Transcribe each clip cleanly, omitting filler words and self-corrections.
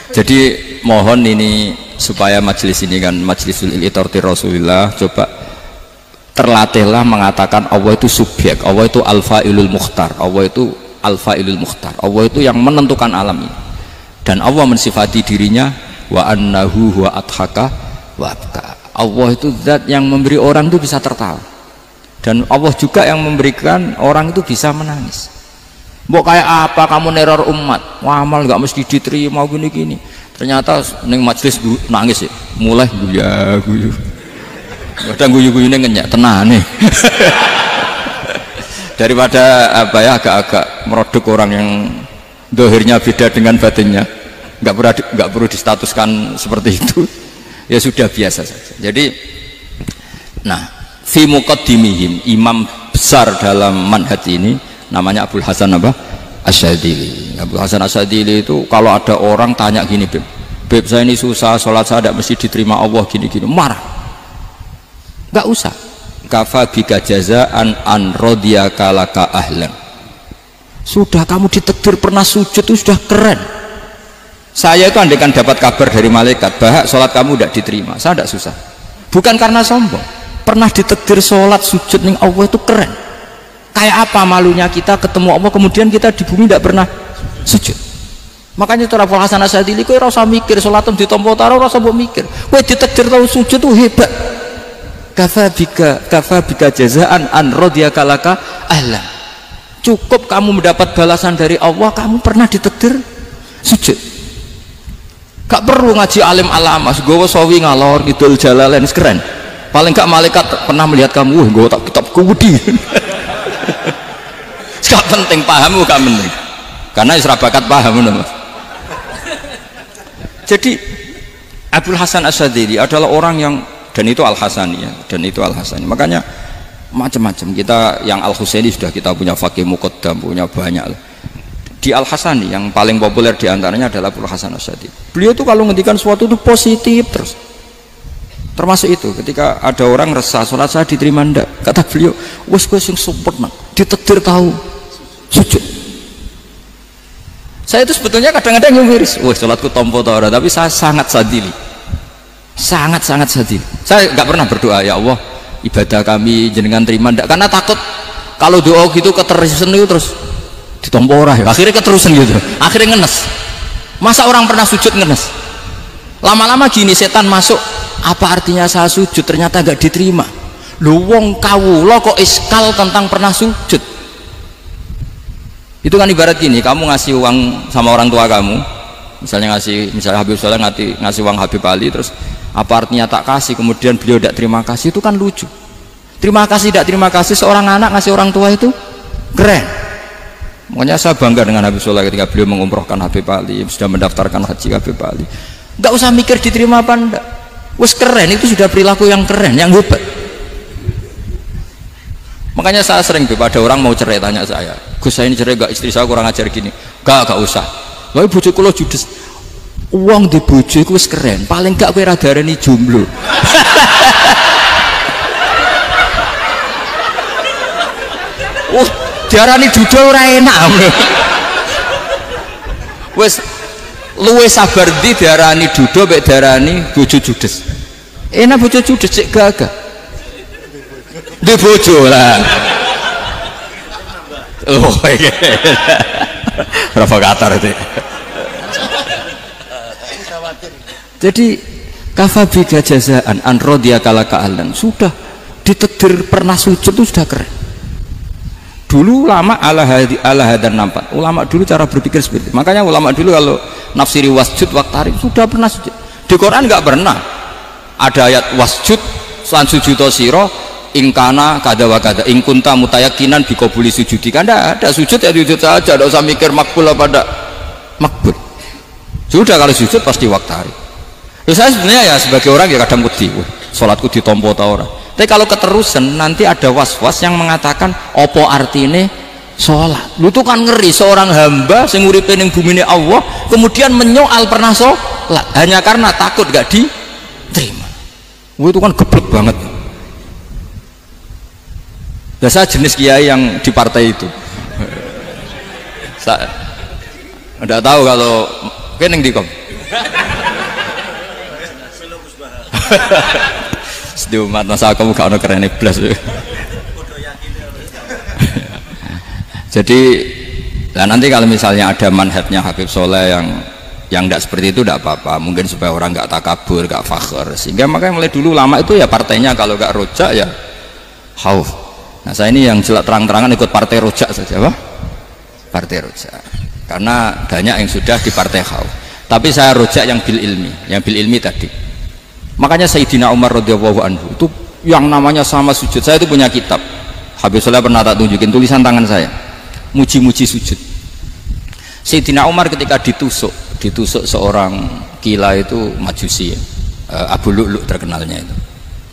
Jadi mohon ini supaya majelis ini kan majlisul iltorti Rasulullah, coba terlatihlah mengatakan Allah itu subjek, Allah itu al-fa'ilul mukhtar, Allah itu al-fa'ilul mukhtar, Allah itu yang menentukan alam ini, dan Allah mensifati dirinya wa annahu huwa adhaka wa abka. Allah itu zat yang memberi orang itu bisa tertawa, dan Allah juga yang memberikan orang itu bisa menangis. Mbok kayak apa kamu neror umat, amal nggak mesti diterima gini-gini, ternyata neng majelis nangis ya, mulai guyu kadang guyu-guyunya ngenyak tenang nih. Daripada apa ya, agak-agak merodok orang yang dohirnya beda dengan batinnya, nggak perlu distatuskan seperti itu. Ya sudah, biasa saja. Jadi nah, fi muqaddimihim, imam besar dalam manhaj ini namanya Abul Hasan apa? Asyadzili. Abul Hasan Asyadzili itu kalau ada orang tanya gini, Beb saya ini susah, sholat saya tidak mesti diterima Allah gini-gini, marah. Nggak usah. Kafa bika jazaan an radiyaka laka ahlan. Sudah kamu ditakdir pernah sujud itu sudah keren. Saya itu andaikan dapat kabar dari malaikat bahwa sholat kamu tidak diterima, saya tidak susah. Bukan karena sombong, pernah ditakdir sholat sujud ning Allah itu keren. Kayak apa malunya kita ketemu Allah kemudian kita di bumi tidak pernah sujud. Makanya itu Abul Hasan Asyadzili, kowe ora usah mikir sholatem ditampa ta ora usah mbok mikir, kowe ditakdir tau sujud itu hebat. Kafa bika jazaan an radiyaka laka ahlan. Cukup kamu mendapat balasan dari Allah, kamu pernah ditakdir sujud. Gak perlu ngaji alim alama gowo sawi ngalor ngidul jalalain, keren. Paling gak malaikat pernah melihat kamu, gowo tak kitab kuwedi. Gak penting, paham gak penting, karena isra bakat paham. Jadi Abul Hasan Asyadzili adalah orang yang, dan itu Al-Hasani ya, dan itu Al-Hasani. Makanya macam-macam, kita yang Al-Husaini sudah kita punya Faqih Muqaddam, punya banyak. Di Al-Hasani yang paling populer diantaranya adalah Abul Hasan Asyadzili. Beliau tuh kalau ngendikan sesuatu itu positif terus. Termasuk itu ketika ada orang resah sholat saya diterima ndak, kata beliau, wes sing sempurna ditakdir tahu sujud. Saya itu sebetulnya kadang-kadang miris, wah sholatku tompo ta ora, tapi saya sangat sadili, sangat sadili. Saya nggak pernah berdoa ya Allah ibadah kami jenengan terima ndak, karena takut kalau doa gitu keterusan itu terus ditompo ora ya, akhirnya keterusan gitu, akhirnya ngenes. Masa orang pernah sujud ngenes, lama-lama gini setan masuk. Apa artinya saya sujud ternyata gak diterima? Lu wong kawula kok iskal tentang pernah sujud. Itu kan ibarat gini, kamu ngasih uang sama orang tua kamu, misalnya Habib Soleh ngasih uang Habib Ali, terus apa artinya tak kasih, kemudian beliau tidak terima kasih, itu kan lucu. Terima kasih tidak terima kasih, seorang anak ngasih orang tua itu keren. Makanya saya bangga dengan Habib Soleh ketika beliau mengumrohkan Habib Ali, sudah mendaftarkan haji Habib Ali. Gak usah mikir diterima apa enggak, wes keren, itu sudah perilaku yang keren, yang hebat. Makanya saya sering ada orang mau cerai tanya saya, Gus saya ini cerai gak, istri saya kurang ajar gini. Gak usah, tapi bojo kula judes, uang di bojo itu wes keren, paling gak kowe ra darani jomblo. Diarani dudul ora enak. Wes luwe sabar di diarani dudo mek diarani bojo judes. Enak bojo judes cek gagah. Di bojo lah. Oh iya. Provokator itu. Jadi kafabi jazaan an radiyaka laka ahlan, sudah ditakdir pernah sujud itu sudah keren. Dulu ulama ala hadan nampak, ulama dulu cara berpikir seperti itu. Makanya ulama dulu kalau nafsiri wasjud waqtarib sudah pernah sujud. Di Quran nggak pernah ada ayat wasjud lan sujudo siro ingkana kada wa kada ingkunta mutayakinan bikobuli sujudi, kan ada sujud ya sujud saja, tidak usah mikir makbul apa tidak makbul. Sudah kalau sujud pasti waqtarib. Saya sebenarnya ya sebagai orang ya kadang wedi, sholatku ditompo ta ora. Tapi kalau keterusan nanti ada was-was yang mengatakan opo artine sholat. Lu tuh kan ngeri seorang hamba sing uripe ning bumine Allah kemudian menyoal pernah sholat hanya karena takut gak diterima. Itu kan geblek banget. Biasa jenis kiai yang di partai itu. Saya enggak tahu kalau kene ning dikom. Di umat masa kamu gak ada keren blas. Jadi lah nanti kalau misalnya ada manhajnya Habib Soleh yang tidak seperti itu tidak apa-apa, mungkin supaya orang nggak takabur, nggak fakhr, sehingga makanya mulai dulu lama itu ya partainya kalau nggak rojak ya khauf. Nah saya ini yang jelas terang-terangan ikut partai rojak saja, apa? Partai rojak, karena banyak yang sudah di partai khauf. Tapi saya rojak yang bil ilmi tadi. Makanya Sayyidina Umar radhiyallahu anhu itu yang namanya sama sujud. Saya itu punya kitab, Habib Soleh pernah tak tunjukin tulisan tangan saya, muji-muji sujud. Sayyidina Umar ketika ditusuk seorang gila itu Majusi ya. Abu Lu'lu' terkenalnya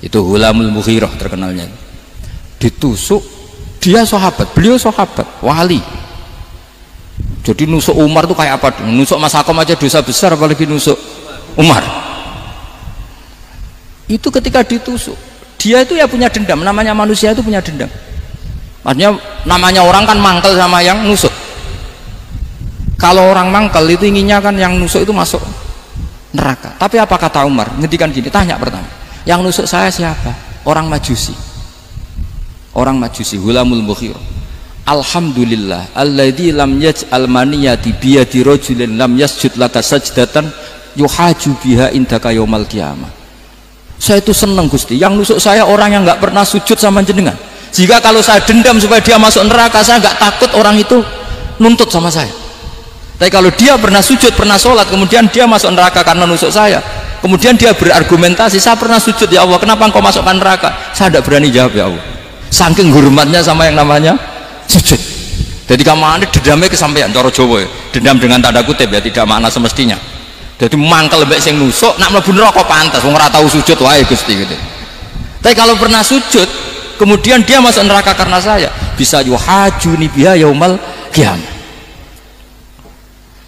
itu Hulamul Mughirah terkenalnya itu. Ditusuk, dia sahabat, beliau sahabat wali. Jadi nusuk Umar itu kayak apa? Nusuk Mas Hakom aja dosa besar, apalagi nusuk Umar. Itu ketika ditusuk, dia itu ya punya dendam, namanya manusia itu punya dendam. Maksudnya namanya orang kan mangkel sama yang nusuk. Kalau orang mangkel itu inginnya kan yang nusuk itu masuk neraka. Tapi apa kata Umar? Ngendikan gini, tanya pertama, yang nusuk saya siapa? Orang Majusi. Orang Majusi, Hulamul Mughirah. Alhamdulillah alladzi lam yaj'al maniyati biyadi rajulin lam yasjud laka sajdatan yuhaju biha indaka yaumal qiyamah. Saya itu senang Gusti, yang nusuk saya orang yang nggak pernah sujud sama jenengan. Jika kalau saya dendam supaya dia masuk neraka, saya nggak takut orang itu nuntut sama saya. Tapi kalau dia pernah sujud, pernah sholat, kemudian dia masuk neraka karena nusuk saya, kemudian dia berargumentasi, saya pernah sujud ya Allah, kenapa engkau masukkan neraka? Saya tidak berani jawab ya Allah, saking hormatnya sama yang namanya sujud. Jadi kamane dendamnya kesampaian cara Jawa ya. Dendam dengan tanda kutip ya, tidak makna semestinya. Jadi mangkel mbek sing nusuk nak mlebu neraka pantas wong ora tau sujud wae Gusti gitu. Tapi kalau pernah sujud kemudian dia masuk neraka karena saya, bisa yuhajuni biha yaumal qiyamah.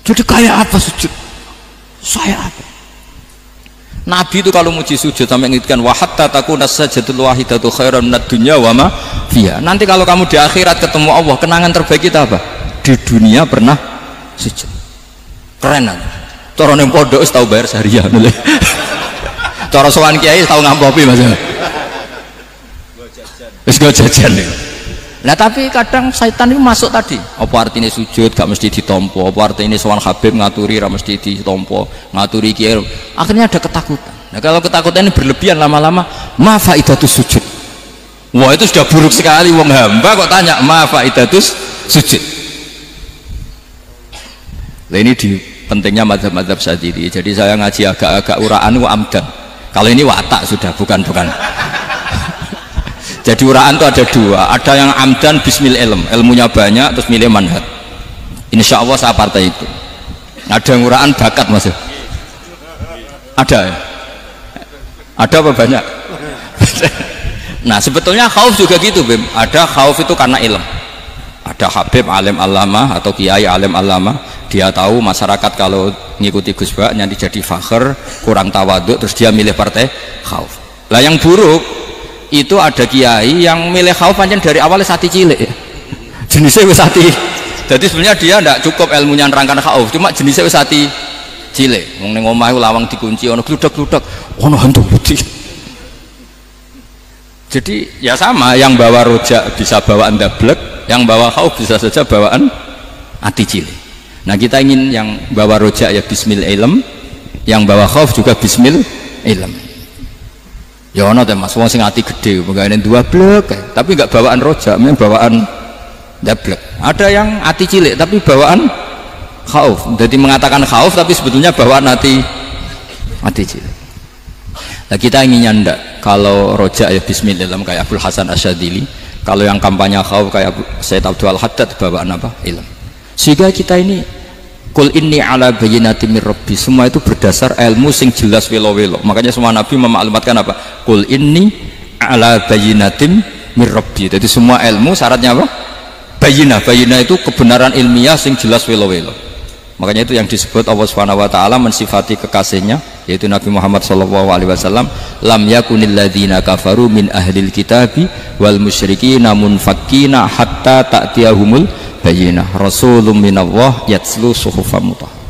Jadi kayak apa sujud? Saya apa? Nabi itu kalau muji sujud sampai ngingatkan wa hatta takuna sajdatul wahidatu khairan minad dunya wa ma fiha. Nanti kalau kamu di akhirat ketemu Allah, kenangan terbaik kita apa? Di dunia pernah sujud. Keren kan? Cara ning pondok wis tau bayar syariah. Cara sowan kiai tau ngampopi Mas. Wis go jajan. Nah tapi kadang syaitan itu masuk tadi. Apa artinya sujud gak mesti ditompo, apa artinya sowan Habib ngaturi ra mesti ditompo, ngaturi kiai. Akhirnya ada ketakutan. Nah kalau ketakutan ini berlebihan lama-lama, ma faidatus sujud. Wah itu sudah buruk sekali, wong hamba kok tanya ma faidatus sujud. Nah ini di pentingnya mazhab-mazhab Syadzili. Jadi saya ngaji agak-agak uraan wa amdan. Kalau ini watak sudah bukan. Jadi uraan itu ada dua, ada yang amdan bismil ilmunya banyak terus milih manhaj. Insya Allah saya partai itu. Ada yang uraan bakat Mas. Ada ya? Ada apa banyak? Nah sebetulnya khauf juga gitu Bim. Ada khauf itu karena ilm. Ada Habib alim alama atau kiai alim alama, dia tahu masyarakat kalau ngikuti Gus Bak nanti jadi fakhr, kurang tawaduk, terus dia milih partai khauf. Lah yang buruk itu ada kiai yang milih khauf pancen dari awalnya sati cilik ya. Jenisnya wis sati. Jadi sebenarnya dia tidak cukup ilmunya nerangkan khauf, cuma jenisnya wis sati cilik. Wong ning omah lawang dikunci ono gludak-gludak, ono hantu putih. Jadi ya sama, yang bawa rojak bisa bawaan dablek, yang bawa khauf bisa saja bawaan ati cilik. Nah kita ingin yang bawa rojak ya bismil ilm, yang bawa khauf juga bismil ilm. Ya ono teh Mas, wong sing ati gede pegawene dua blek, tapi enggak bawaan rojak, memang bawaan dablek. Ada yang ati cilik tapi bawaan khauf. Jadi mengatakan khauf tapi sebetulnya bawaan ati cilik. Nah kita inginnya ndak, kalau rojak ya bismillah kayak Abdul Hasan Asyadzili, kalau yang kampanye khauf kayak Sayyid Abdul Haddad bawaan apa? Ilm. Sehingga kita ini Qul inni ala bayyinatin mir rabbi, semua itu berdasar ilmu sing jelas welo-welo. Makanya semua nabi memaklumatkan apa? Qul inni ala bayyinatin mir rabbi. Jadi semua ilmu syaratnya apa? Bayyinah. Bayyinah itu kebenaran ilmiah sing jelas welo-welo. Makanya itu yang disebut Allah Subhanahu wa taala mensifati kekasihnya yaitu Nabi Muhammad sallallahu alaihi wasallam, lam yakunil ladzina kafaru min ahlil kitabi wal musyrikina munfakkina hatta ta'tiyahumul bayyinah rasulun minallah yatslu suhufan mutahharah.